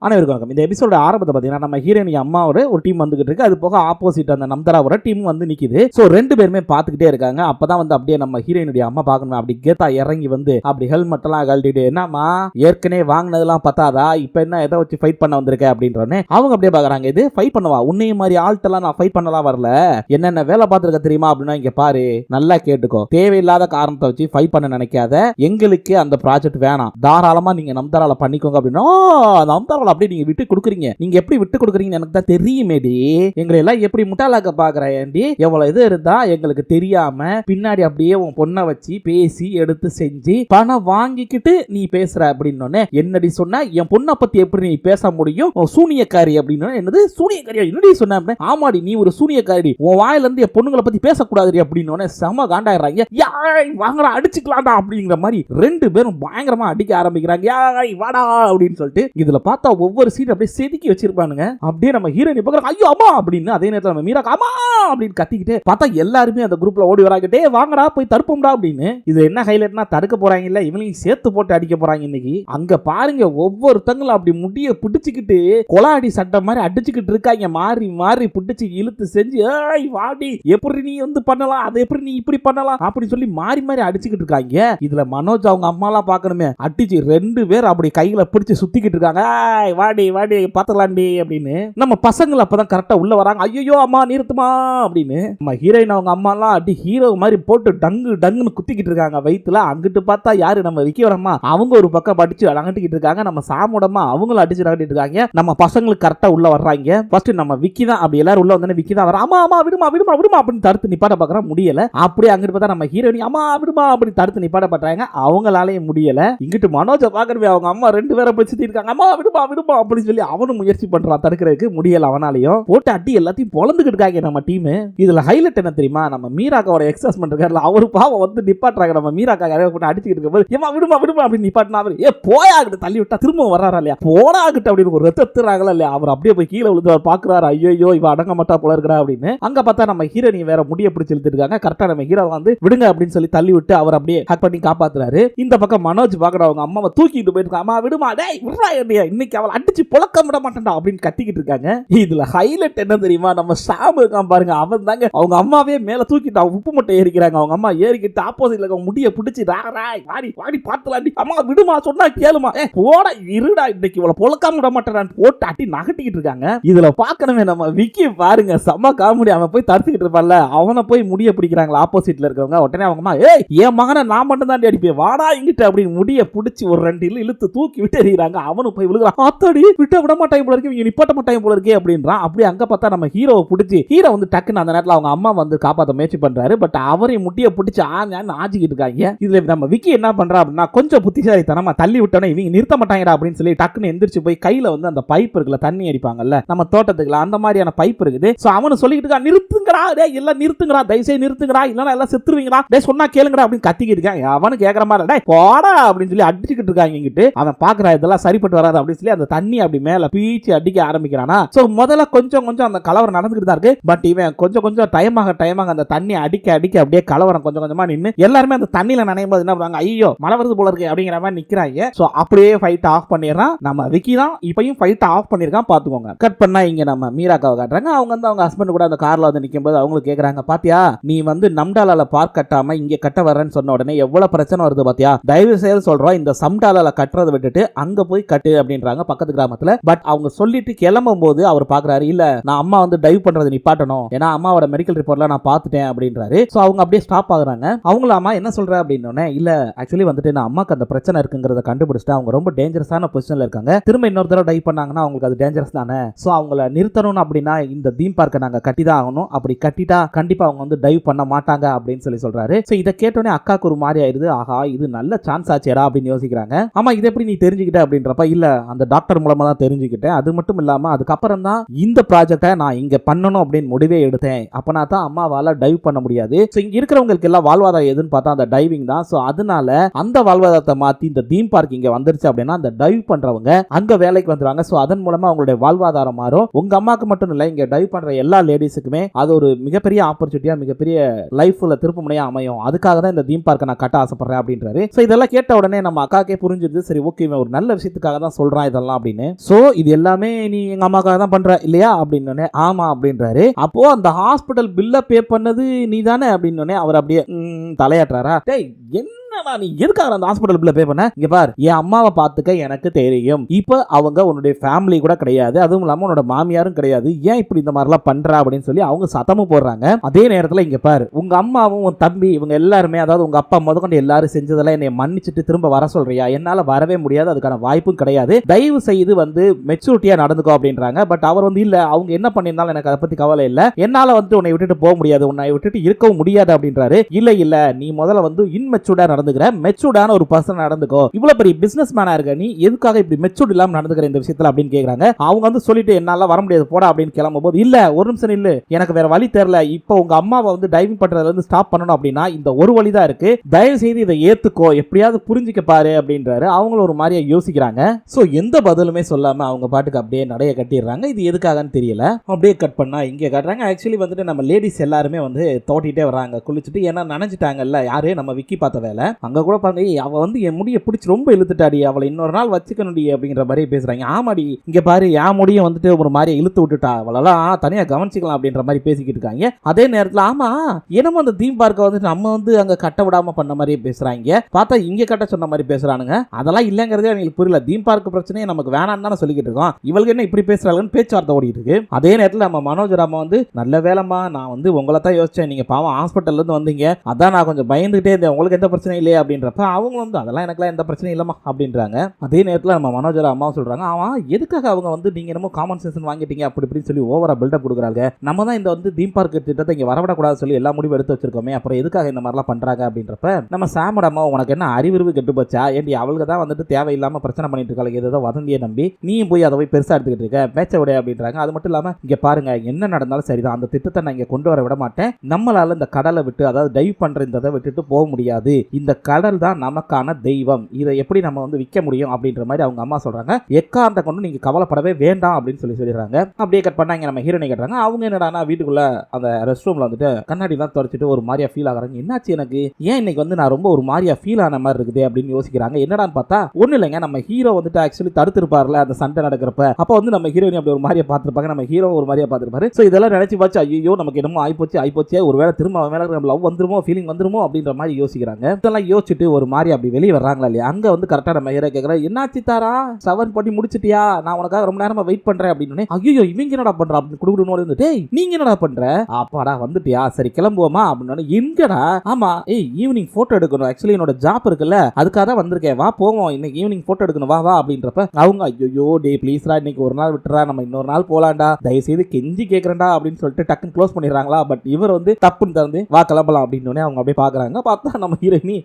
அனைவருக்கும் வணக்கம். இந்த எபிசோட ஆரம்பத்தை பார்த்தீங்கன்னா நம்ம ஹீரோயினி அம்மாவோட ஒரு டீம் வந்துகிட்டு இருக்கு. அது போக ஆப்போசிட் அந்த நம்தராவோட டீம் வந்து நிக்குது. ஸோ ரெண்டு பேருமே பார்த்துக்கிட்டே இருக்காங்க. அப்பதான் வந்து அப்படியே நம்ம ஹீரோயினுடைய அம்மா பார்க்கணும் அப்படி கேத்தா இறங்கி வந்து அப்படி ஹெல்மெட் எல்லாம் கழட்டிட்டு என்னம்மா ஏற்கனவே வாங்கினதெல்லாம் பத்தாதா இப்போ என்ன எதை வச்சு ஃபைட் பண்ண வந்திருக்க அப்படின்றனே அவங்க அப்படியே பார்க்குறாங்க. இது ஃபைட் பண்ணவா உன்னைய மாதிரி ஆள்கிட்டலாம் நான் ஃபைட் பண்ணலாம் வரல, என்னென்ன வேலை பார்த்துருக்க தெரியுமா அப்படின்னா இங்க பாரு நல்லா கேட்டுக்கோ, தேவையில்லாத காரணத்தை வச்சு ஃபைட் பண்ண நினைக்காத, எங்களுக்கு அந்த ப்ராஜெக்ட் வேணாம், தாராளமா நீங்க நம்தரால பண்ணிக்கோங்க அப்படின்னா நம்தரால அப்படியே நீங்க விட்டு கொடுக்குறீங்க, நீங்க எப்படி விட்டு கொடுக்குறீங்கன்னு எனக்கு தான் தெரியுமேடி, எங்களை எல்லாம் எப்படி முட்டாளாக்க பாக்குறேன்டி, எவ்வளவு இது இருந்தா எங்களுக்கு தெரியாம பின்னாடி அப்படியே உன் பொண்ணை வச்சு பேசி எடுத்து செஞ்சு பணம் வாங்கிக்கிட்டு நீ பேசுற அப்படின்னு என்னடி சொன்ன, என் பொண்ணை பத்தி எப்படி நீ பேச முடியும், சூனியக்காரி அப்படின்னு. என்னது சூனியக்காரியா, என்னடி சொன்ன, ஆமாடி நீ ஒரு சூனியக்காரி, உன் வாயில இருந்து என் பொண்ணுங்களை பத்தி பேசக்கூடாது அப்படின்னு செம காண்டாயிடுறாங்க. வாங்கடா அடிச்சுக்கலாம்டா அப்படிங்கிற மாதிரி ரெண்டு பேரும் பயங்கரமா அடிக்க ஆரம்பிக்கிறாங்க. வாடா அப்படின்னு சொல்லிட்டு இதுல பார்த்தா ஒவ்வொரு சீன் அப்படியே செதுக்கி வச்சிருப்பானுங்க. அப்படியே நம்ம ஹீரோயினி பார்க்கறாங்க, ஐயோ அம்மா அப்படின்னு. அதே நேரத்தில் நம்ம மீரா அம்மா அப்படின்னு கத்திக்கிட்டு பார்த்தா எல்லாருமே அந்த குரூப்ல ஓடி வராங்க, டே வாங்கடா போய் தடுப்போம்டா அப்படின்னு. இது என்ன ஹைலைட்னா தடுக்க போறாங்க இல்ல, இவனையும் சேர்த்து போட்டு அடிக்க போறாங்க இன்னைக்கு. அங்க பாருங்க ஒவ்வொருத்தங்களும் அப்படி முடிய பிடிச்சிக்கிட்டு கொலாடி சட்டை மாதிரி அடிச்சுக்கிட்டு இருக்காங்க, மாறி மாறி பிடிச்சி இழுத்து செஞ்சு ஏய் வாடி எப்படி நீ வந்து பண்ணலாம், அதை எப்படி நீ இப்படி பண்ணலாம் அப்படி சொல்லி மாறி மாறி அடிச்சுக்கிட்டு இருக்காங்க. இதுல மனோஜ் அவங்க அம்மா எல்லாம் பார்க்கணுமே, அடிச்சு ரெண்டு பேர் அப்படி கையில பிடிச்சு சுத்திக்கிட்டு இருக்காங்க, வாடி வாடி பாத்தலாண்டி அப்படின்னு. நம்ம பசங்களை அப்பதான் கரெக்டா உள்ள வராங்க, ஐயோ அம்மா நிறுத்துமா அப்படின்னு. நம்ம ஹீரோயின் அவங்க அம்மா எல்லாம் அடி ஹீரோ மாதிரி போட்டு டங்கு டங்குன்னு குத்திக்கிட்டு இருக்காங்க வயித்துல. அங்கிட்டு பார்த்தா யாரு நம்ம விக்கிவரம்மா, அவங்க ஒரு பக்கம் அடிச்சு அடங்கிட்டு இருக்காங்க. நம்ம சாமுடமா அவங்களும் அடிச்சு அடங்கிட்டு இருக்காங்க. நம்ம பசங்களுக்கு கரெக்டா உள்ள வர்றாங்க. ஃபர்ஸ்ட் நம்ம விக்கி தான் அப்படி எல்லாரும் உள்ள வந்தோடனே விக்கி தான் வர, அம்மா அம்மா விடுமா விடுமா விடுமா அப்படின்னு தடுத்து நிப்பாட்ட பாக்குற முடியல. அப்படியே அங்கிட்டு பார்த்தா நம்ம ஹீரோயின் அம்மா விடுமா அப்படி தடுத்து நிப்பாட்ட பண்றாங்க, அவங்களாலே முடியல. இங்கிட்டு மனோஜை பாக்குறவே அவங்க அம்மா ரெண்டு பேரை பிடிச்சி இருக்காங்க, அம்மா விடுமா விடுமா அப்படின்னு சொல்லி அவனும் முயற்சி பண்றான் தடுக்கிறதுக்கு, முடியல அவனாலையும். போட்டு அடி எல்லாத்தையும் பொழந்துக்கிட்டு இருக்காங்க நம்ம டீம். இதுல ஹைலைட் என்ன தெரியுமா, நம்ம மீராக்காவோட எக்ஸஸ்மெண்ட் இருக்காருல அவரு பாவம் வந்து நிப்பாட்டுறாங்க. நம்ம மீராக்கா கரையை போட்டு அடிச்சுக்கிட்டு இருக்கும்போது ஏமா விடுமா விடுமா அப்படின்னு நிப்பாட்டினா அவர் ஏ போயாகிட்டு தள்ளி விட்டா திரும்ப வர்றாரா இல்லையா, போடாகிட்டு அப்படின்னு ஒரு ரத்தத்துறாங்களா இல்லையா, அவர் அப்படியே போய் கீழே விழுந்து அவர் பாக்குறாரு, ஐயோ இவ அடங்க மாட்டா போல இருக்கா அப்படின்னு. அங்க பார்த்தா நம்ம ஹீரோனி வேற முடிய பிடிச்சி இழுத்துட்டு இருக்காங்க. கரெக்டா நம்ம ஹீரோ வந்து விடுங்க அப்படின்னு சொல்லி தள்ளி விட்டு அவர் அப்படியே ஹக் பண்ணி காப்பாத்துறாரு. இந்த பக்கம் மனோஜ் பாக்குற அவங்க அம்மாவை தூக்கிட்டு போயிருக்காங்க, அம்மா விடுமா டேய் விடுறா என்னையா, இன்னைக்கு அவளை அடிச்சு புழக்க விட மாட்டேன்டா அப்படின்னு கத்திக்கிட்டு இருக்காங்க. இதுல ஹைலைட் என்ன தெரியுமா, நம்ம சாம் இருக்கான் பாருங்க, அவன் தாங்க அவங்க அம்மாவே மேல தூக்கிட்டு உப்பு மூட்டை ஏறிக்கிறாங்க. அவங்க அம்மா ஏறிக்கிட்டு ஆப்போசிட்ல இருக்க முடிய பிடிச்சி வாடி வாடி பாத்துலாண்டி, அம்மா விடுமா சொன்னா கேளுமா, போட இருடா இன்னைக்கு இவளை புழக்காம விட மாட்டேன் போட்டு அட்டி நகட்டிக்கிட்டு இருக்காங்க. இதுல பாக்கணுமே நம்ம விக்கி பாருங்க செம்ம காமெடி, அவன் போய் தடுத்துக்கிட்டு இருப்பான்ல அவனை போய் முடிய பிடிக்கிறாங்களா ஆப்போசிட்ல இருக்கிறவங்க. உடனே அவங்க அம்மா ஏய் என் மகனை நான் மட்டும் தான் அடிப்பேன் வாடா இங்கிட்ட அப்படின்னு முடிய பிடிச்சி ஒரு ரெண்டு இழுத்து தூக்கி விட்டு எறிகிறாங்க. அவனும் போய் விழுகிறான், அத்தடி விட்ட விட மாட்டாங்க போல இருக்கு, இவங்க நிப்பாட்ட மாட்டாங்க போல இருக்கே அப்படின்றான். அப்படியே அங்க பார்த்தா நம்ம ஹீரோவை பிடிச்சி ஹீரோ வந்து டக்குன்னு அந்த நேரத்தில் அவங்க அம்மா வந்து காப்பாற்ற முயற்சி பண்றாரு. பட் அவரையும் முட்டிய பிடிச்சி ஆஞ்சிக்கிட்டு இருக்காங்க. இதுல நம்ம விக்கி என்ன பண்றா அப்படின்னா கொஞ்சம் புத்திசாலித்தனமா தள்ளி விட்டோன்னே இவங்க நிறுத்த மாட்டாங்கடா அப்படின்னு சொல்லி டக்குன்னு எந்திரிச்சு போய் கையில வந்து அந்த பைப் இருக்குல்ல தண்ணி அடிப்பாங்கல்ல நம்ம தோட்டத்துக்குள்ள அந்த மாதிரியான பைப் இருக்குது. சோ அவனு சொல்லிட்டு இருக்கா, நிறுத்துங்கடா டேய் எல்லாம் நிறுத்துங்கடா, தயவுசெய்து நிறுத்துங்கடா இல்லனா எல்லாம் செத்துருவீங்கடா டேய் சொன்னா கேளுங்கடா அப்படின்னு கத்திக்கிட்டு இருக்கான். அவனு கேக்குற மாதிரி டேய் போடா அப்படின்னு சொல்லி அடிச்சுக்கிட்டு இருக்காங்க. இங்கிட்டு அவன் பாக்குறா இதெல்லாம் சரிப்பட்டு வராது அப்படின்னு சொல்லி அந்த தண்ணி அப்படி மேல பீச்சி அடிக்க ஆரம்பிக்கிறானா. சோ முதல்ல கொஞ்சம் கொஞ்சம் அந்த கலவரம் நடந்துகிட்டு தான் இருக்கு. பட் இவன் கொஞ்சம் கொஞ்சம் டைம் ஆக அந்த தண்ணி அடிக்க அடிக்க அப்படியே கலவரம் கொஞ்சம் கொஞ்சமா நின்னு எல்லாருமே அந்த தண்ணியில நனையும் போது என்ன பண்றாங்க, ஐயோ மழை வருது போல இருக்கு அப்படிங்கிற மாதிரி நிக்கிறாங்க. சோ அப்படியே ஃபைட் ஆஃப் பண்ணிடுறான். நம்ம விக்கி தான் இப்பயும் ஃபைட் ஆஃப் பண்ணிருக்கான் பாத்துக்கோங்க. கட் பண்ணா இங்க நம்ம மீராக்காவை காட்டுறாங்க. அவங்க வந்து அவங்க ஹஸ்பண்ட் கூட அந்த கார்ல வந்து நிக்கும் போது அவங்களுக்கு கேக்குறாங்க, பாத்தியா நீ வந்து நம்டாலால பார்க் கட்டாம இங்க கட்ட வரேன்னு சொன்ன உடனே எவ்வளவு பிரச்சனை வருது பாத்தியா, தயவு செய்து சொல்றோம் இந்த சம்டாலால கட்டுறதை விட்டுட்டு அங்க போய் கட்டு அப்படின்றாங்க பக்கத்து கிராமத்துல. பட் அவங்க சொல்லிட்டு கிளம்பும் போது அவர் பாக்குறாரு, இல்ல நான் அம்மா வந்து டைவ் பண்றது நிப்பாட்டணும், ஏன்னா அம்மாவோட மெடிக்கல் ரிப்போர்ட்ல நான் பாத்துட்டேன் அப்படின்றாரு. சோ அவங்க அப்படியே ஸ்டாப் ஆகுறாங்க. அவங்கள அம்மா என்ன சொல்ற அப்படின்னோடனே இல்ல ஆக்சுவலி வந்துட்டு நான் அம்மாக்கு அந்த பிரச்சனை இருக்குங்கிறத கண்டுபிடிச்சிட்டு அவங்க ரொம்ப டேஞ்சரஸான பொசிஷன்ல இருக்காங்க, திரும்ப இன்னொரு தடவை டைவ் பண்ணாங்கன்னா அவங்களுக்கு அது டேஞ்சரஸ் தானே, சோ அவங்கள நிறுத்தணும் அப்படின்னா இந்த தீம் பார்க்கை நாங்க கட்டிதான் ஆகணும், அப்படி கட்டிட்டா கண்டிப்பா அவங்க வந்து டைவ் பண்ண மாட்டாங்க அப்படின்னு சொல்லி சொல்றாரு. சோ இதை கேட்டோன்னே அக்காக்கு ஒரு மாதிரி ஆயிருது, ஆஹா இது நல்ல சான்ஸ் ஆச்சேடா அப்படின்னு யோசிக்கிறாங்க. ஆமா இது எப்படி நீ தெரிஞ்சுக்கிட்ட அப்படின்றப்ப இல்ல அந்த டாக்டர் மூலமா தான் தெரிஞ்சுக்கிட்டேன், அது மட்டும் இல்லாம அதுக்கப்புறம் தான் இந்த ப்ராஜெக்டை நான் இங்க பண்ணணும் அப்படின்னு முடிவே எடுத்தேன், அப்பனா தான் அம்மாவால டைவ் பண்ண முடியாது. சோ இங்க இருக்கிறவங்களுக்கு எல்லாம் வாழ்வாதாரம் எதுன்னு பார்த்தா அந்த டைவிங் தான். சோ அதனால அந்த வாழ்வாதாரத்தை மாத்தி இந்த தீம் பார்க் இங்க வந்துருச்சு அப்படின்னா அந்த டைவ் பண்றவங்க அங்க வேலைக்கு வந்துருவாங்க. சோ அதன் மூலமா அவங்களுடைய வாழ்வாதாரம் மாறும். உங்க அம்மாக்கு மட்டும் இல்ல, இங்க டைவ் பண்ற எல்லா லேடிஸுக்குமே அது ஒரு மிகப்பெரிய ஆப்பர்ச்சுனிட்டியா, மிகப்பெரிய லைஃப்ல திருப்புமுனையா அமையும். அதுக்காக தான் இந்த தீம் பார்க்கை நான் கட்ட ஆசைப்படுறேன் அப்படின்றாரு. சோ இதெல்லாம் கேட்ட உடனே நம்ம அக்காக்கே புரிஞ்சிருது, சரி ஓகே இவன் ஒரு நல்ல விஷயத்துக்காக தான் சொல்றான் இதெல்லாம் அப்படின்னு. சோ இது எல்லாமே நீ எங்க அம்மாக்காக தான் பண்ற இல்லையா அப்படின்னு. ஆமா அப்படின்றாரு. அப்போ அந்த ஹாஸ்பிட்டல் பில்ல பே பண்ணது நீ தானே அப்படின்னு அவர் அப்படியே தலையாட்டுறாரா. டேய் நீ எதுக்காக அந்த ஹாஸ்பிட்டல் பில்ல பே பண்ண? இங்க பார், என் அம்மாவை பார்த்துக்க எனக்கு தெரியும். இப்ப அவங்க உன்னுடைய ஃபேமிலி கூட கிடையாது, அதுவும் இல்லாம உன்னோட மாமியாரும் கிடையாது, ஏன் இப்படி இந்த மாதிரிலாம் பண்ற அப்படின்னு சொல்லி அவங்க சத்தமும் போடுறாங்க. அதே நேரத்தில் இங்க பாரு, உங்க அம்மாவும் உன் தம்பி இவங்க எல்லாருமே, அதாவது உங்க அப்பா முதற்கொண்டு எல்லாரும் செஞ்சதெல்லாம் என்னை மன்னிச்சுட்டு திரும்ப வர சொல்றியா? என்னால வரவே முடியாது, அதுக்கான வாய்ப்பும் கிடையாது, தயவு செய்து வந்து மெச்சூரிட்டியா நடந்துக்கோ அப்படின்றாங்க. பட் அவர் வந்து இல்ல, அவங்க என்ன பண்ணியிருந்தாலும் எனக்கு அதை பத்தி கவலை இல்ல, என்னால வந்து உன்னை விட்டுட்டு போக முடியாது, உன்னை விட்டுட்டு இருக்கவும் முடியாது அப்படின்றாரு. இல்ல நீ முதல்ல வந்து இன்மெச்சூர்டா மெச்சூர்டான ஒரு பர்சன் நடந்துக்கோ, இவ்வளவு பெரிய பிசினஸ் மேனா இருக்க நீ எதுக்காக இப்படி மெச்சூர்ட் இல்லாம நடந்துக்கிற இந்த விஷயத்துல அப்படின்னு கேக்குறாங்க. அவங்க வந்து சொல்லிட்டு என்னால வர முடியாது போடா அப்படின்னு கிளம்பும்போது, இல்ல ஒரு நிமிஷம் இல்ல, எனக்கு வேற வழி தெரியல, இப்போ உங்க அம்மாவை வந்து டைவிங் பண்றதுல இருந்து ஸ்டாப் பண்ணணும் அப்படின்னா இந்த ஒரு வழி தான் இருக்கு, தயவு செய்து இதை ஏத்துக்கோ, எப்படியாவது புரிஞ்சுக்க பாரு அப்படின்றாரு. அவங்களும் ஒரு மாதிரியா யோசிக்கிறாங்க. சோ எந்த பதிலுமே சொல்லாம அவங்க பாட்டுக்கு அப்படியே நடைய கட்டிடுறாங்க. இது எதுக்காகன்னு தெரியல. அப்படியே கட் பண்ணா இங்க காட்டுறாங்க. ஆக்சுவலி வந்துட்டு நம்ம லேடிஸ் எல்லாருமே வந்து தோட்டிட்டே வராங்க குளிச்சுட்டு, ஏன்னா நினைச்சிட்டாங்கல்ல யாரு நம்ம விக்கி பார்த்த வேலை. அங்க கூட பாருங்க, அவ வந்து என் முடியை பிடிச்சி ரொம்ப இழுத்துட்டாடி, அவளை இன்னொரு நாள் வச்சுக்கணும்டி அப்படிங்கிற மாதிரி பேசுறாங்க. ஆமாடி, இங்க பாரு என் முடியை வந்துட்டு ஒரு மாதிரி இழுத்து விட்டுட்டா, அவளெல்லாம் தனியா கவனிச்சிக்கலாம் அப்படின்ற மாதிரி பேசிக்கிட்டு இருக்காங்க. அதே நேரத்தில் ஆமா என்னமோ அந்த தீம் பார்க்க வந்து நம்ம வந்து அங்க கட்ட விடாம பண்ண மாதிரி பேசுறாங்க, பார்த்தா இங்க கட்ட சொன்ன மாதிரி பேசுறானுங்க. அதெல்லாம் இல்லங்கிறதே எனக்கு புரியல. தீம் பார்க் பிரச்சனையே நமக்கு வேணாம்னு தானே சொல்லிக்கிட்டு இருக்கோம், இவளுக்கு என்ன இப்படி பேசுறாங்கன்னு பேச்சுவார்த்தை ஓடிட்டு இருக்கு. அதே நேரத்தில் நம்ம மனோஜ் ராமா வந்து நல்ல வேலைமா, நான் வந்து உங்களை தான் யோசிச்சேன், நீங்க பாவம் ஹாஸ்பிட்டல்ல இருந்து வந்தீங்க, அதான் நான் கொஞ்சம் பயந்துகிட்டே இருந்தேன், உங்களுக்கு எந்த பிரச்சனையும் இல்லையா அப்படின்றப்ப அவங்க வந்து அதெல்லாம் எனக்குலாம் எந்த பிரச்சனையும் இல்லமா அப்படின்றாங்க. அதே நேரத்தில் நம்ம மனோஜர் அம்மாவும் சொல்றாங்க, அவன் எதுக்காக அவங்க வந்து நீங்க என்னமோ காமன் சென்ஸ் வாங்கிட்டீங்க அப்படி இப்படின்னு சொல்லி ஓவரா பில்டப் கொடுக்குறாங்க, நம்ம தான் இந்த வந்து தீம் பார்க் திட்டத்தை இங்க வரவிடக்கூடாது சொல்லி எல்லா முடிவு எடுத்து வச்சிருக்கோமே, அப்புறம் எதுக்காக இந்த மாதிரிலாம் பண்றாங்க அப்படின்றப்ப நம்ம சாமோட அம்மா, உனக்கு என்ன அறிவிருவு கெட்டு போச்சா, ஏண்டி அவளுக்கு தான் வந்துட்டு தேவையில்லாம பிரச்சனை பண்ணிட்டு இருக்காங்க, ஏதோ வதந்தியை நம்பி நீயும் போய் அதை போய் பெருசா எடுத்துக்கிட்டு இருக்க, பேச்ச விட அப்படின்றாங்க. அது மட்டும் இல்லாம இங்க பாருங்க, என்ன நடந்தாலும் சரிதான், அந்த திட்டத்தை நான் இங்க கொண்டு வர விட மாட்டேன், நம்மளால இந்த கடலை விட்டு, அதாவது டைவ் பண்ற இந்த விட்டுட்டு போக முடியாது, இந்த கடல் தான் நமக்கான தெய்வம், இதை எப்படி நம்ம வந்து விற்க முடியும் அப்படின்ற மாதிரி அவங்க அம்மா சொல்றாங்க. எக்காந்த கொண்டு நீங்க கவலைப்படவே வேண்டாம் அப்படின்னு சொல்லிடுறாங்க. அப்படியே கட் பண்ணாங்க. நம்ம ஹீரோனை கேட்றாங்க. அவங்க என்னடானா வீட்டுக்குள்ள அந்த ரெஸ்ட் ரூம்ல வந்துட்டு கண்ணாடி தான் தொடச்சிட்டு ஒரு மாதிரியா ஃபீல் ஆகுறாங்க. என்னாச்சு எனக்கு, ஏன் இன்னைக்கு வந்து நான் ரொம்ப ஒரு மாதிரியா ஃபீல் ஆன மாதிரி இருக்குது அப்படின்னு யோசிக்கிறாங்க. என்னடான்னு பார்த்தா ஒண்ணு இல்லைங்க, நம்ம ஹீரோ வந்துட்டு ஆக்சுவலி தடுத்திருப்பார்ல அந்த சண்டை நடக்கிறப்ப, அப்ப வந்து நம்ம ஹீரோயின் அப்படி ஒரு மாதிரியா பார்த்திருப்பாங்க, நம்ம ஹீரோ ஒரு மாதிரியா பார்த்திருப்பாரு. சோ இதெல்லாம் நினைச்சு பார்த்து ஐயோ நமக்கு என்னமோ ஆயிப்போச்சு, ஒருவேளை திரும்ப அவன் மேல நம்ம லவ் வந்துருமோ, ஃபீலிங் வந்துருமோ அப்படின்ற மாதிரி யோசிக்கிறாங்க. இதெல்லாம் யோசிச்சுட்டு ஒரு மாதிரி அப்படி வெளியே வர்றாங்களா இல்லையா, அங்க வந்து கரெக்டா நம்ம ஹீரோ கேக்குறா, என்னாச்சு தாரா, சவன் பண்ணி முடிச்சிட்டியா, நான் உனக்காக ரொம்ப நேரமா வெயிட் பண்றேன் அப்படின்னு. ஐயோ இவங்க என்னடா பண்றா அப்படின்னு குடுக்குறோம் வந்து, டேய் நீங்க என்னடா பண்ற, அப்பாடா வந்துட்டியா, சரி கிளம்புவோமா அப்படின்னு. எங்கடா, ஆமா ஈவினிங் போட்டோ எடுக்கணும், ஆக்சுவலி என்னோட ஜாப் இருக்குல்ல அதுக்காக தான் வந்திருக்கேன், வா போவோம் இன்னைக்கு ஈவினிங் போட்டோ எடுக்கணும் வா அப்படின்றப்ப அவங்க ஐயோ டே ப்ளீஸ்ரா இன்னைக்கு ஒரு நாள் விட்டுறா, நம்ம இன்னொரு நாள் போலாம்டா, தயவு செய்து கெஞ்சி கேட்கறேன்டா அப்படின்னு சொல்லிட்டு டக்குன்னு க்ளோஸ் பண்ணிடுறாங்களா. பட் இவர் வந்து தப்புன்னு திறந்து வா கிளம்பலாம் அப்படின்னு அவங்க அப்படியே பாக்குறாங்க. பார்த்தா நம்ம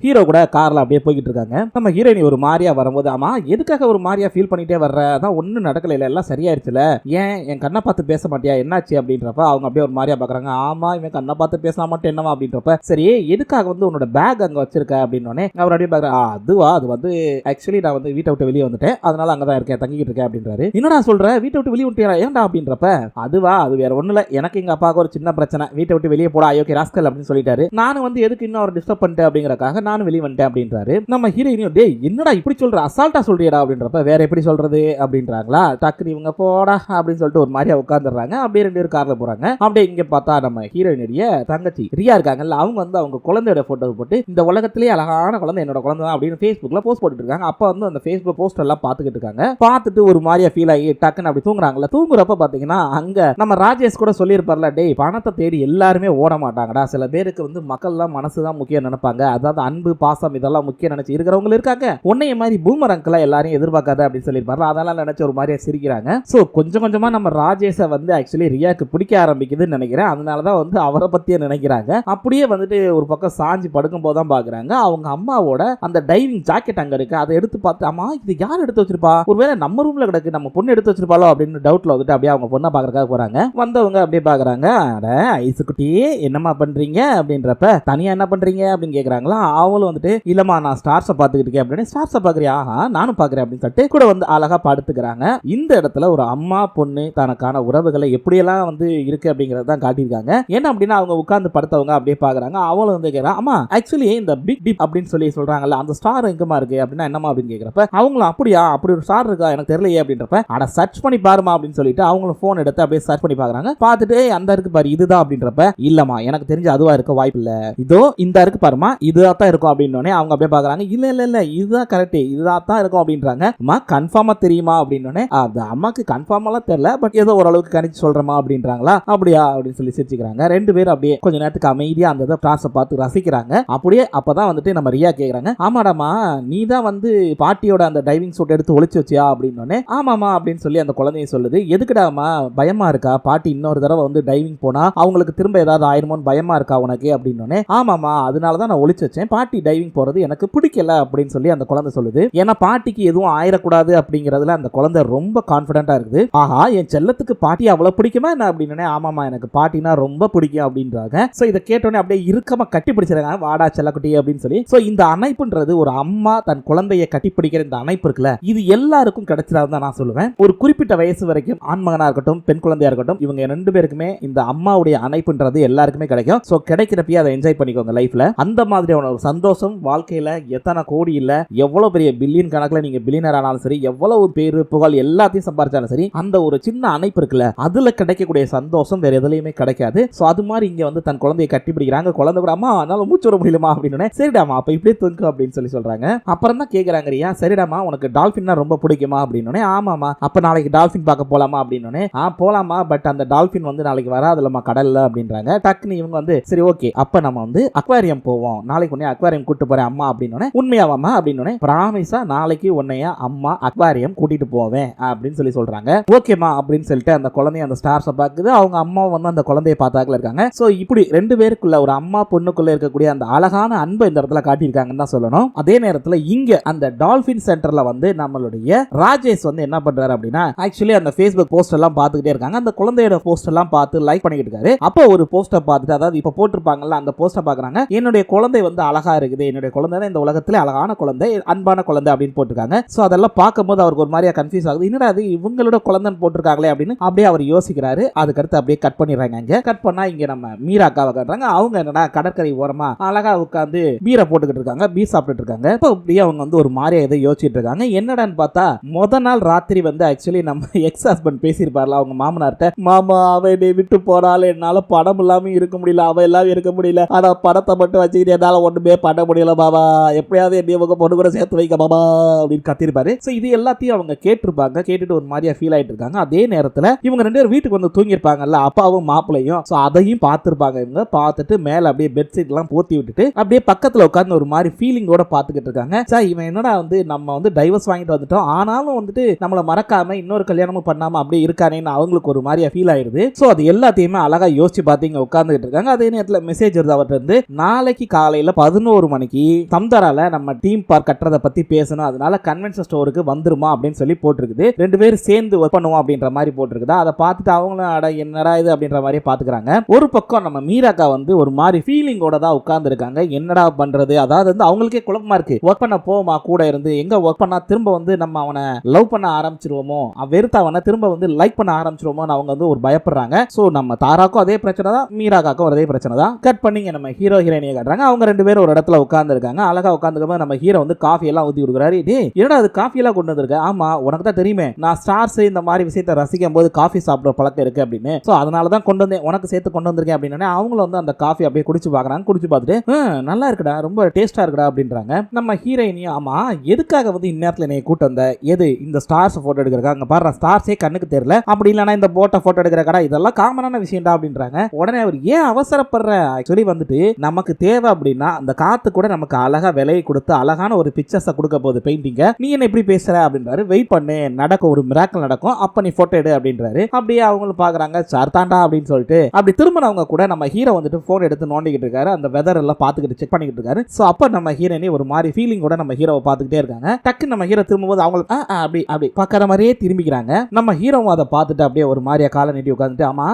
ஹீரோ கூட கார்ல அப்படியே போய்கிட்டு இருக்காங்க. நம்ம ஹீரோயினி ஒரு மாதிரியா வரும்போது, ஆமா எதுக்காக ஒரு மாதிரியா ஃபீல் பண்ணிட்டே வர்ற, அதான் ஒன்னும் நடக்கல, எல்லாம் சரியாயிருச்சுல, ஏன் என் கண்ணை பார்த்து பேச மாட்டியா, என்னாச்சு அப்படின்றப்ப அவங்க அப்படியே ஒரு மாதிரியா பாக்குறாங்க. ஆமா இவன் கண்ணை பார்த்து பேச மாட்டேன் என்னவா அப்படின்றப்ப, சரி எதுக்காக வந்து உன்னோட பேக் அங்க வச்சிருக்க அப்படின்னு அவர் அப்படியே பாக்குறேன். அதுவா, அது வந்து ஆக்சுவலி நான் வந்து வீட்டை விட்டு வெளியே வந்துட்டேன், அதனால அங்கதான் இருக்கேன், தங்கிட்டு இருக்கேன் அப்படின்றாரு. என்னடா சொல்ற, வீட்டை விட்டு வெளியே விட்டியா, ஏன்டா அப்படின்றப்ப, அதுவா அது வேற ஒண்ணு இல்ல, எனக்கு எங்க அப்பாவுக்கு ஒரு சின்ன பிரச்சனை, வீட்டை விட்டு வெளியே போடா அயோக்கிய ராஸ்கல் அப்படின்னு சொல்லிட்டாரு, நானும் வந்து எதுக்கு இன்னும் அவர் டிஸ்டர்ப் பண்ணிட்டேன் அப்படிங்கறக்காக நானும் வெளியே வந்துட்டேன் அப்படின்றாரு. நம்ம ஹீரோயினியும் டேய் என்னடா இப்படி சொல்ற, அசால்ட்டா சொல்றியடா அப்படின்றப்ப, வேற எப்படி சொல்றது அப்படின்றாங்களா. டக்குனு இவங்க போடா அப்படின்னு சொல்லிட்டு ஒரு மாதிரியா உட்கார்ந்துடுறாங்க. அப்படியே ரெண்டு பேரும் கார்ல போறாங்க. அப்படியே இங்க பார்த்தா நம்ம ஹீரோயினுடைய தங்கச்சி ரியா இருக்காங்கல்ல, அவங்க வந்து அவங்க குழந்தையோட போட்டோ போட்டு இந்த உலகத்திலேயே அழகான குழந்தை என்னோட குழந்தை தான் அப்படின்னு Facebookல போஸ்ட் போட்டுட்டு இருக்காங்க. அப்ப வந்து அந்த Facebook போஸ்ட் எல்லாம் பாத்துக்கிட்டு இருக்காங்க. பார்த்துட்டு ஒரு மாதிரியா ஃபீல் ஆகி டக்குன்னு அப்படி தூங்குறாங்கல்ல. தூங்குறப்ப பாத்தீங்கன்னா அங்க நம்ம ராஜேஷ் கூட சொல்லியிருப்பார்ல, டேய் பணத்தை தேடி எல்லாருமே ஓட மாட்டாங்கடா, சில பேருக்கு வந்து மக்கள் தான் மனசு தான் முக்கியம் நினைப்பாங்க, அதாவது அன்பு பாசம் இதெல்லாம் முக்கியம் நினைச்சு இருக்கிறவங்க இருக்காங்க. உன்னைய மாதிரி பூமர் அங்கிளா எல்லாரையும் எதிர்பார்க்காத அப்படின்னு சொல்லியிருப்பாரு. அதெல்லாம் நினைச்சு ஒரு மாதிரியா சிரிக்கிறாங்க. சோ கொஞ்சம் கொஞ்சமா நம்ம ராஜேஷை வந்து ஆக்சுவலி ரியாக்கு பிடிக்க ஆரம்பிக்குதுன்னு நினைக்கிறேன். அதனாலதான் வந்து அவரை பத்தியே நினைக்கிறாங்க. அப்படியே வந்துட்டு ஒரு பக்கம் சாஞ்சி படுக்கும் போதுதான் பாக்குறாங்க அவங்க அம்மாவோட அந்த டைவிங் ஜாக்கெட் அங்க இருக்கு. அதை எடுத்து பார்த்து அம்மா இது யார் எடுத்து வச்சிருப்பா, ஒருவேளை நம்ம ரூம்ல கிடக்கு, நம்ம பொண்ணு எடுத்து வச்சிருப்பாளோ அப்படின்னு டவுட்ல வந்துட்டு அப்படியே அவங்க பொண்ணை பாக்குறதுக்காக போறாங்க. வந்தவங்க அப்படியே பாக்குறாங்க. அட ஐசு குட்டி என்னம்மா பண்றீங்க அப்படின்றப்ப தனியா என்ன பண்றீங்க அப்படின்னு கேக்குறாங்களா. அவளும் வந்துட்டு இல்லம்மா நான் ஸ்டார்ஸை பாத்துக்கிட்டு இருக்கேன் அப்படின்னு. ஸ்டார்ஸை பாக்குறியா, ஆஹா நானும் பாக்குறேன் அப்படின்னு சொல்லிட்டு கூட வந்து அழகா படுத்துக்கிறாங்க. இந்த இடத்துல ஒரு அம்மா பொண்ணு தனக்கான உறவுகளை எப்படியெல்லாம் வந்து இருக்கு அப்படிங்கறத தான் காட்டியிருக்காங்க. என்ன அப்படின்னா அவங்க உட்கார்ந்து படுத்தவங்க அப்படியே பாக்குறாங்க. அவளும் வந்து கேக்குறா அம்மா ஆக்சுவலி இந்த பிக் டிப் அப்படின்னு சொல்லி சொல்றாங்கல்ல அந்த ஸ்டார் எங்கமா இருக்கு அப்படின்னா என்னமா அப்படின்னு கேக்குறப்ப அவங்களும் அப்படியா அப்படி ஒரு ஸ்டார் இருக்கா எனக்கு தெரியலையே அப்படின்றப்ப அட சர்ச் பண்ணி பாருமா அப்படின்னு சொல்லிட்டு அவங்களும் போன் எடுத்து அப்படியே சர்ச் பண்ணி பாக்குறாங்க. பார்த்துட்டு அந்த இருக்கு பாரு இதுதான் அப்படின்றப்ப இல்லம்மா எனக்கு தெரிஞ்சு அதுவா இருக்க வாய்ப்பு இல்ல, இதோ இந்த இருக்கு பாருமா இதுதான் தான் இருக்கும் அப்படின்னு அவங்க அப்படியே பாக்குறாங்க. இல்ல இல்ல இல்ல இதுதான் கரெக்ட் இதுதான் தான் இருக்கும் அப்படின்றாங்க. அம்மா கன்ஃபார்மா தெரியுமா அப்படின்னு அந்த அம்மாக்கு கன்ஃபார்மெல்லாம் தெரியல பட் ஏதோ ஓரளவுக்கு கணிச்சு சொல்றமா அப்படின்றாங்களா. அப்படியா அப்படின்னு சொல்லி சிரிச்சுக்கிறாங்க. ரெண்டு பேரும் அப்படியே கொஞ்ச நேரத்துக்கு அமைதியா அந்த பிராஸை பார்த்து ரசிக்கிறாங்க. அப்படியே அப்பதான் வந்துட்டு நம்ம ரியா கேக்குறாங்க ஆமாடாமா நீ தான் வந்து பாட்டியோட அந்த டைவிங் சூட் எடுத்து ஒளிச்சு வச்சியா அப்படின்னு. ஆமாமா அப்படின்னு சொல்லி அந்த குழந்தைய சொல்லுது. எதுக்குடாமா பயமா இருக்கா பாட்டி இன்னொரு தடவை வந்து டைவிங் போனா அவங்களுக்கு திரும்ப ஏதாவது ஆயிருமோன்னு பயமா இருக்கா உனக்கு அப்படின்னு. ஆமாமா அதனாலதான் நான் ஒளிச்சு வச்சேன், பாட்டி டைவிங் போறது எனக்கு பிடிக்கல அப்படின்னு சொல்லி அந்த குழந்தை சொல்லுது. ஏன்னா பாட்டிக்கு எதுவும் ஆயிடக்கூடாது அப்படிங்கறதுல அந்த குழந்தை ரொம்ப கான்பிடண்டா இருக்குது. ஆஹா என் செல்லத்துக்கு பாட்டி அவ்வளவு பிடிக்குமா என்ன அப்படின்னு. ஆமாமா எனக்கு பாட்டினா ரொம்ப பிடிக்கும் அப்படின்றாங்க. சோ இதை கேட்டோன்னே அப்படியே இறுக்கமா கட்டி பிடிச்சிருக்காங்க. வாடா செல்லக்குட்டி அப்படின்னு சொல்லி. சோ இந்த அணைப்புன்றது ஒரு அம்மா தன் குழந்தையை கட்டிப்பிடிக்கிற இந்த அணைப்பு இருக்குல்ல இது எல்லாருக்கும் கிடைச்சிடாதுதான் நான் சொல்லுவேன். ஒரு குறிப்பிட்ட வயசு வரைக்கும் ஆண் மகனா இருக்கட்டும் பெண் குழந்தையா இருக்கட்டும் இவங்க ரெண்டு பேருக்குமே இந்த அம்மாவுடைய அணைப்புன்றது எல்லாருக்குமே கிடைக்கும். சோ கிடைக்கிறப்ப அதை என்ஜாய் பண்ணிக்கோங்க லைஃப்ல. அந்த மாதிரியான ஒரு சந்தோஷம் வாழ்க்கையில எத்தனை கோடி இல்ல எவ்வளவு பெரிய பில்லியன் கணக்குல நீங்க பில்லியனர் ஆனாலும் சரி எவ்வளவு பேரு புகழ் எல்லாத்தையும் சம்பாதிச்சாலும் சரி அந்த ஒரு சின்ன அணைப்பு இருக்குல்ல அதுல கிடைக்கக்கூடிய சந்தோஷம் வேற எதுலயுமே கிடைக்காது. சோ அது மாதிரி இங்க வந்து தன் குழந்தையை கட்டி பிடிக்கிறாங்க. குழந்தை கூட அம்மா அதனால மூச்சு விட முடியலமா அப்படின்னு. சரிடாமா அப்ப இப்படியே தூங்கு அப்படின்னு சொல்லி சொல்றாங்க. அப்புறம் தான் கேக்குறாங்க ரியா சரிடாமா உனக்கு டால்பின்னா ரொம்ப பிடிக்குமா அப்படின்னு. ஆமாமா அப்ப நாளைக்கு டால்பின் பார்க்க போலாமா அப்படின்னு. போலாமா பட் அந்த டால்பின் வந்து நாளைக்கு வராதுலமா கடல்ல அப்படின்றாங்க. டக்குன்னு இவங்க வந்து சரி ஓகே அப்ப நம்ம வந்து அக்வாரியம் போவோம், நாளைக்கு உன்னைய அக்வாரியம் கூட்டு போறேன் அம்மா அப்படின்னு. உண்மையாவாமா அப்படின்னு. பிராமிஸா நாளைக்கு உன்னைய அம்மா அக்வாரியம் கூட்டிட்டு போவேன் அப்படின்னு சொல்லி சொல்றாங்க. ஓகேமா அப்படின்னு சொல்லிட்டு அந்த குழந்தைய அந்த ஸ்டார்ஸை பாக்குது. அவங்க அம்மா வந்து அந்த குழந்தைய பார்த்தாக்கல இருக்காங்க. சோ இப்படி ரெண்டு பேருக்குள்ள ஒரு அம்மா பொண்ணுக்குள்ள இருக்கக்கூடிய அந்த அழகான அன்பை இந்த இடத்துல காட்டியிருக்காங்கன்னு தான் சொல்லணும். அதே நேரத்துல இங்க அந்த டால்பின் சென்டர்ல வந்து நம்மளுடைய ராஜேஷ் வந்து என்ன பண்றாரு அப்படின்னா ஆக்சுவலி அந்த Facebook போஸ்ட் எல்லாம் பார்த்துக்கிட்டே இருக்காங்க. அந்த குழந்தையோட போஸ்ட் எல்லாம் பார்த்து லைக் பண்ணிக்கிட்டு இருக்காரு. அப்போ ஒரு போஸ்டர் பார்த்துட்டு அதாவது இப்ப போட்டிருப்பாங்கல்ல அந்த போஸ்டர் பாக்குறாங்க. என்னுடைய குழந்தை வந்து அழகா இருக்குது, என்னுடைய குழந்தை தான் இந்த உலகத்திலே அழகான குழந்தை அன்பான குழந்தை அப்படின்னு போட்டிருக்காங்க. சோ அதெல்லாம் பார்க்கும்போது அவருக்கு ஒரு மாதிரியா கன்ஃபியூஸ் ஆகுது. என்னடா அது இவங்களோட குழந்தைன்னு போட்டிருக்காங்களே அப்படின்னு அப்படியே அவர் யோசிக்கிறாரு. அதுக்கடுத்து அப்படியே கட் பண்ணிடுறாங்க. இங்க கட் பண்ணா இங்க நம்ம மீராக்காவை காட்டுறாங்க. அவங்க என்னடா கடற்கரை ஓரமா அழகா உட்கார்ந்து பீரை போட்டுக்கிட்டு இருக்காங்க, பீர் சாப்பிட்டுட்டு இருக்காங்க. இப்போ அப்படியே அவங்க வந்து ஒரு மாதிரியா எதை யோசிச்சுட்டு இருக்காங்க. என்னடான்னு பார்த்தா முத நாள் ராத்திரி வந்து ஆக்சுவலி நம்ம எக்ஸ் ஹஸ்பண்ட் பேசியிருப்பார்ல அவங்க மாமனார்ட்ட மாமா அவ என்னை விட்டு போறாள் என்னால படம் இல்லாம இருக்க முடியல, அவ எல்லாம் இருக்க முடியல, ஆனா படத்தை மட்டும் வச்சுக்கிட்டு என்னால ஒண்ணுமே பண்ண முடியல பாபா, எப்படியாவது என்னைய உங்க பொண்ணு கூட சேர்த்து வைக்க பாபா அப்படின்னு கத்திருப்பாரு. சோ இது எல்லாத்தையும் அவங்க கேட்டிருப்பாங்க. கேட்டுட்டு ஒரு மாதிரியா ஃபீல் ஆயிட்டு இருக்காங்க. அதே நேரத்துல இவங்க ரெண்டு பேரும் வீட்டுக்கு வந்து தூங்கி இருப்பாங்கல்ல அப்பாவும் மாப்பிளையும். சோ அதையும் பார்த்திருப்பாங்க. இவங்க பார்த்துட்டு மேல அப்படியே பெட்ஷீட் எல்லாம் போத்தி விட்டுட்டு அப்படியே பக்கத்துல உட்கார்ந்து ஒரு மாதிரி ஃபீலிங்கோட பார்த்துக்கிட்டு இருக்காங்க. சார் இவன் என்னடா வந்து நம்ம வந்து டைவர்ஸ் வாங்கிட்டு வந்துட்டோம் ஆனாலும் வந்துட்டு நம்மள மறக்காம இன்னொரு கல்யாணமும் பண்ணாம அப்படியே இருக்கானேன்னு அவங்களுக்கு ஒரு மாதிரியா ஃபீல் ஆயிருது. சோ அது எல்லாத்தையுமே அழகா யோசிச்சு பார்த்து இங்க உட்கார்ந்துட்டு இருக்காங்க. அதே நேரத்துல மெசேஜ் வருது அவர்கிட்ட இருந்து நாளைக்கு காலையில 11 மணிக்கு தம்தரால நம்ம டீம் பார்க் கட்டுறத பத்தி பேசணும், அதனால கன்வென்ஷன் ஸ்டோருக்கு வந்துருமா அப்படின்னு சொல்லி போட்டிருக்குது. ரெண்டு பேரும் சேர்ந்து ஒர்க் பண்ணுவோம் அப்படின்ற மாதிரி போட்டிருக்குதா. அதை பார்த்துட்டு அவங்களும் அட என்னடா இது அப்படின்ற மாதிரி பாத்துக்கிறாங்க. ஒரு பக்கம் நம்ம மீராக்கா வந்து ஒரு மாதிரி ஃபீலிங்கோட தான் உட்கார்ந்து இருக்காங்க. என்னடா பண்றது அதாவது வந்து அவங்களுக்கே குழப்பமா இருக்கு. ஒர்க் பண்ண போமா கூட இருந்து எங்க ஒர்க் பண்ணா திரும்ப வந்து நம்ம அவனை லவ் பண்ண ஆரம்பிச்சிருவோமோ வெறுத்து அவனை திரும்ப வந்து லைக் பண்ண ஆரம்பிச்சிருவோமோ அவங்க வந்து ஒரு பயப்படுறாங்க. சோ நம்ம தாராக்கும் அதே பிரச்சனை தான் மீராக்காக்கும் அதே பிரச்சனை தான். கட் பண்ணிங்க நம்ம ஹீரோ ஹீரோயினியை காட்டுறாங்க. அவங்க ரெண்டு பேரும் ஒரு இடத்துல உட்கார்ந்து இருக்காங்க. அழகா உட்கார்ந்துக்கும் நம்ம ஹீரோ வந்து காஃபி எல்லாம் ஊத்தி கொடுக்குறாரு. என்னடா அது காஃபி எல்லாம் கொண்டு வந்திருக்க? ஆமா உனக்கு தான் தெரியுமே நான் ஸ்டார்ஸ் இந்த மாதிரி விஷயத்தை ரசிக்கும் போது காஃபி சாப்பிடுற பழக்கம் இருக்கு அப்படின்னு. சோ அதனாலதான் கொண்டு வந்து உனக்கு சேர்த்து கொண்டு வந்திருக்கேன் அப்படின்னு அவங்களும் வந்து அந்த காஃபி அப்படியே குடிச்சு பாக்குறாங்க. குடிச்சு பார்த்துட்டு நல்லா இருக்குடா ரொம்ப டேஸ்டா இருக்குடா அப்படின்றாங்க. நம்ம ஹீரோயினியும் ஆமா எதுக்காக வந்து இந்நேரத்துல என்னை கூட்டு வந்த எது இந்த ஸ்டார்ஸ் போட்டோ எடுக்கிறக்கா? அங்க பாரு ஸ்டார்ஸே கண்ணுக்கு தெரியல, அப்படி இல்லைன்னா இந்த போட்டோ போட்டோ எடுக்கிற கடை இதெல்லாம் காமனான விஷயம்டா அப்படின்றாங்க. உடனே அவர் ஏன் அவசரப்படுற ஆக்சுவலி வந்துட்டு நமக்கு தேவை அப்படின்னா அந்த காத்து கூட நமக்கு அழகா விலையை கொடுத்து அழகான ஒரு பிக்சர்ஸை கொடுக்க போகுது பெயிண்டிங்க, நீ என்ன இப்படி பேசுற அப்படின்றாரு. வெயிட் பண்ணு, நடக்கும், ஒரு மிராக்கிள் நடக்கும், அப்ப நீ போட்டோ எடு அப்படின்றாரு. அப்படியே அவங்களும் பாக்குறாங்க, சார்தாண்டா அப்படின்னு சொல்லிட்டு அப்படி திரும்பினவங்க கூட நம்ம ஹீரோ வந்துட்டு போன் எடுத்து நோண்டிக்கிட்டு இருக்காரு, அந்த வெதர் எல்லாம் பாத்துக்கிட்டு செக் பண்ணிக்கிட்டு இருக்காரு. சோ அப்ப நம்ம ஹீரோனி ஒரு மாதிரி ஃபீலிங் கூட நம்ம ஹீரோவை பாத்துக்கிட்டே இருக்காங்க. டக்கு நம்ம ஹீரோ திரும்பும்போது அவங்களுக்கு அப்படி அப்படி பாக்குற மாதிரியே திரும்பிக்கிறாங்க. நம்ம ஹீரோவும் அதை பார்த்துட்டு அப்படியே ஒரு மாதிரியா காலை நீட்டி உட்காந்துட்டு, ஆமா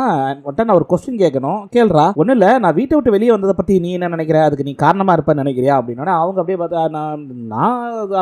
நான் ஒரு கொஸ்டின் கேட்கணும், கேள்றா. ஒண்ணு இல்ல, நான் வீட்டை விட்டு வெளியே வந்ததை பத்தி நீ என்ன நினைக்கிற, அதுக்கு நீ காரணமா இருப்பேன்னு நினைக்கிறியா அப்படின்னா அவங்க அப்படியே பார்த்தா நான்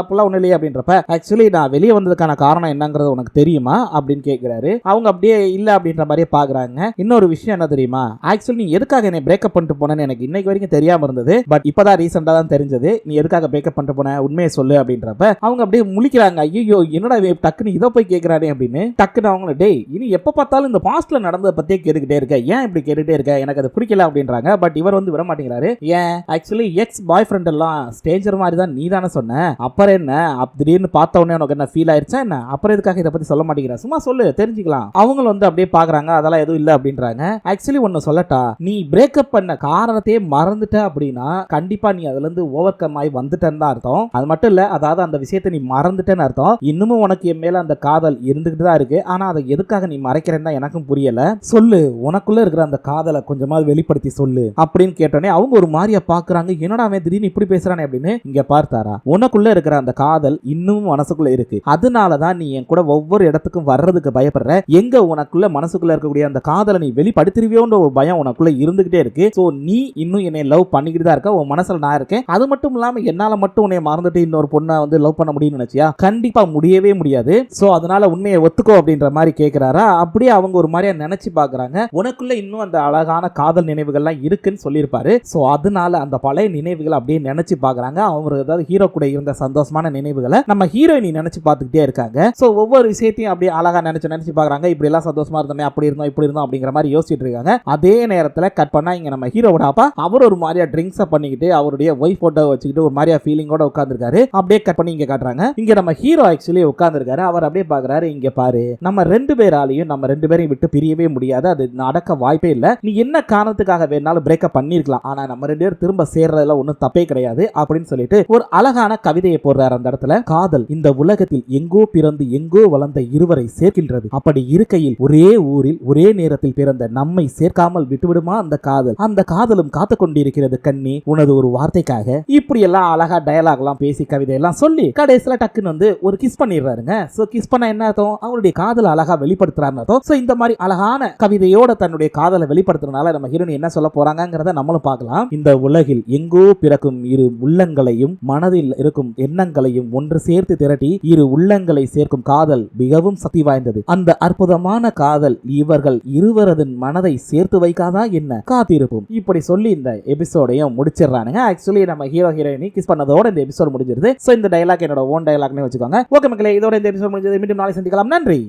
அப்பெல்லாம் ஒண்ணு இல்லையே அப்படின்றப்ப, ஆக்சுவலி நான் வெளியே வந்ததுக்கான காரணம் என்னங்கிறது உனக்கு தெரியுமா அப்படின்னு கேட்கிறாரு. அவங்க அப்படியே இல்ல அப்படின்ற மாதிரியே பாக்குறாங்க. இன்னொரு விஷயம் என்ன தெரியுமா, ஆக்சுவலி நீ எதுக்காக என்னை பிரேக்கப் பண்ணிட்டு போனேன்னு எனக்கு இன்னைக்கு வரைக்கும் தெரியாம இருந்தது, பட் இப்பதான் ரீசெண்டா தான் தெரிஞ்சது, நீ எதுக்காக பிரேக்கப் பண்ணிட்டு போன, உண்மையை சொல்லு அப்படின்றப்ப அவங்க அப்படியே முழிக்கிறாங்க. ஐயோ என்னடா டக்குன்னு இதை போய் கேட்கிறானே அப்படின்னு. டக்குன்னு அவங்கள, டேய் இனி எப்ப பார்த்தாலும் இந்த பாஸ்ட்ல நடந்ததை பத்தியே கேட்டுக்கிட்டே இருக்க, ஏன் இப்படி கேட்டுட்டே இருக்க, எனக்கு அது பிடிக்கல அப்படின்றாங்க. பட் இவர் வந்து விட மாட்டேங்கிறாரு. ஏன் ஆக்சுவலி எக்ஸ் பாய் ஃப்ரெண்ட் எல்லாம் ஸ்டேஞ்சர் மாதிரி தான் நீ தானே சொன்ன, அப்புறம் என்ன திடீர்னு பார்த்த உடனே உனக்கு என்ன ஃபீல் ஆயிருச்சா என்ன, அப்புறம் எதுக்காக இதை பத்தி சொல்ல மாட்டேங்கிற, சும்மா சொல்லு தெரிஞ்சுக்கலாம். அவங்க வந்து அப்படியே பாக்குறாங்க, அதெல்லாம் எதுவும் இல்ல அப்படின்றாங்க. ஆக்சுவலி ஒன்னு சொல்லட்டா, நீ பிரேக்கப் பண்ண காரணத்தையே மறந்துட்ட அப்படின்னா கண்டிப்பா நீ அதுல இருந்து ஓவர் கம் ஆகி வந்துட்டேன்னு தான் அர்த்தம். அது மட்டும் இல்ல, அதாவது அந்த விஷயத்தை நீ மறந்துட்டேன்னு அர்த்தம். இன்னமும் உனக்கு என் மேல அந்த காதல் இருந்துகிட்டு தான் இருக்கு, ஆனா அதை எதுக்காக நீ மறைக்கிறேன்னு தான் எனக்கும் புரியல, சொல்லு உனக்குள்ள இருக்கிற அந்த காதலை கொஞ்சமாவது வெளிப்படுத்தி சொல்லு அப்படின்னு கேட்டோன்னே அவங்க ஒரு மாதிரியா பாக்குறாங்க. என்னடா அவன் திடீர்னு இப்படி பேசுறானே அப்படின்னு. இங்க பார்த்தாரா, உனக்குள்ள இருக்கிற அந்த காதல் இன்னும் மனசுக்குள்ள இருக்கு, அதனாலதான் நீ என் கூட ஒவ்வொரு இடத்துக்கும் வர்றதுக்கு பயப்படுற, எங்க உனக்குள்ள மனசுக்குள்ள இருக்கக்கூடிய அந்த காதலை நீ வெளிப்படுத்திருவியோன்ற ஒரு பயம் உனக்குள்ள இருந்துகிட்டே இருக்கு. சோ நீ இன்னும் என்னை லவ் பண்ணிக்கிட்டு தான் இருக்க, உன் மனசுல நான் இருக்கேன், அது மட்டும் இல்லாம என்னால மட்டும் உன்னை மறந்துட்டு இன்னொரு பொண்ணை வந்து லவ் பண்ண முடியும்னு நினைச்சியா, கண்டிப்பா முடியவே முடியாது. சோ அதனால உண்மையை ஒத்துக்கோ அப்படின்ற மாதிரி கேட்கிறாரா. அப்படியே அவங்க ஒரு மாதிரியா நினைச்சு பாக்குறாங்க, உனக்குள்ள இன்னும் அந்த அழகான காதல் நினைவுகள்லாம் இருக்குன்னு சொல்லியிருப்பாரு. சோ அதனால அந்த பழைய நினைவுகளை அப்படியே நினைச்சு பாக்குறாங்க. அவங்க ஏதாவது ஹீரோ கூட இருந்த சந்தோஷமான நினைவுகளை நம்ம ஹீரோயினி நினைச்சு பார்த்துக்கிட்டே இருக்காங்க. சோ ஒவ்வொரு விஷயத்தையும் அப்படியே அழகா நினைச்சு பாக்குறாங்க. இப்படி எல்லாம் சந்தோஷமா இருந்தோமே, அப்படி இருந்தோம் இப்படி இருந்தோம் அப்படிங்கிற மாதிரி யோசிச்சுட்டு இருக்காங்க. அதே நேரத்துல கட் பண்ணா இங்க நம்ம ஹீரோவோட அப்பா அவர் ஒரு மாதிரியா ட்ரிங்க்ஸ் பண்ணிக்கிட்டு அவருடைய ஒய்ஃப் போட்டோ வச்சுக்கிட்டு ஒரு மாதிரியா ஃபீலிங்கோட உட்கார்ந்துருக்காரு. அப்படியே கட் பண்ணி இங்க காட்டுறாங்க. இங்க நம்ம ஹீரோ ஆக்சுவலி உட்கார்ந்துருக்காரு. அவர் அப்படியே பாக்குறாரு, இங்க பாரு நம்ம ரெண்டு பேராலையும் நம்ம ரெண்டு பேரையும் விட்டு பிரியவே முடியாது, அது நடக்க வாய்ப்பே இல்ல, நீ என்ன காரணத்துக்காக வேணாலும் பிரேக்கப் பண்ணிருக்கலாம், ஆனா நம்ம ரெண்டு பேரும் திரும்ப சேர்றதுல ஒன்றும் தப்பே கிடையாது அப்படின்னு சொல்லிட்டு ஒரு அழகான கவிதையை போடுறாரு அந்த இடத்துல. காதல் இந்த உலகத்தில் எங்கோ பிறந்து எங்கோ வளர்ந்த இருவரை சேர்க்கின்றது, அப்படி இருக்கையில் ஒரே ஊரில் ஒரே நேரத்தில் பிறந்த நம்மை சேர்க்காமல் விட்டுவிடுமா அந்த காதல், அந்த காதலும் காத்து கொண்டிருக்கிறது கண்ணி உனது ஒரு வார்த்தைக்காக. இப்படி எல்லாம் அழகா டயலாக் எல்லாம் பேசி கவிதை எல்லாம் சொல்லி கடைசியில டக்குன்னு வந்து ஒரு கிஸ் பண்ணிடுறாருங்க. சோ கிஸ் பண்ண என்ன அர்த்தம், அவருடைய காதலை அழகா வெளிப்படுத்துறாருன்னு அர்த்தம். சோ இந்த மாதிரி அழகான கவிதையோட தன்னுடைய காதலை வெளிப்படுத்துறதுனால நம்ம ஹீரோயின் என்ன சொல்ல போறாங்கிறத நம்மளும் பார்க்கலாம். இந்த உலகில் எங்கோ பிறக்கும் இரு உள்ளங்களையும் மனதில் இருக்கும் எண்ணங்களையும் ஒன்று சேர்த்து திரட்டி இரு உள்ளங்களை சேர்க்கும் காதல் மிகவும் சக்தி வாய்ந்தது, அந்த அற்புதமான காதல் இவர்கள் இருவரது மனதை சேர்த்து வைக்காதா என்ன, காத்திருப்போம். இப்படி சொல்லி இந்த எபிசோடையும் முடிச்சிடறானுங்க. ஆக்சுவலி நம்ம ஹீரோ ஹீரோயினி கிஸ் பண்ணதோட இந்த எபிசோட் முடிஞ்சிருது. சோ இந்த டயலாக் என்னோட ஓன் டயலாக்னே வச்சுக்கோங்க. ஓகே மக்களே, இதோட இந்த எபிசோட் முடிஞ்சது. மீண்டும் நாளை சந்திக்கலாம். நன்றி.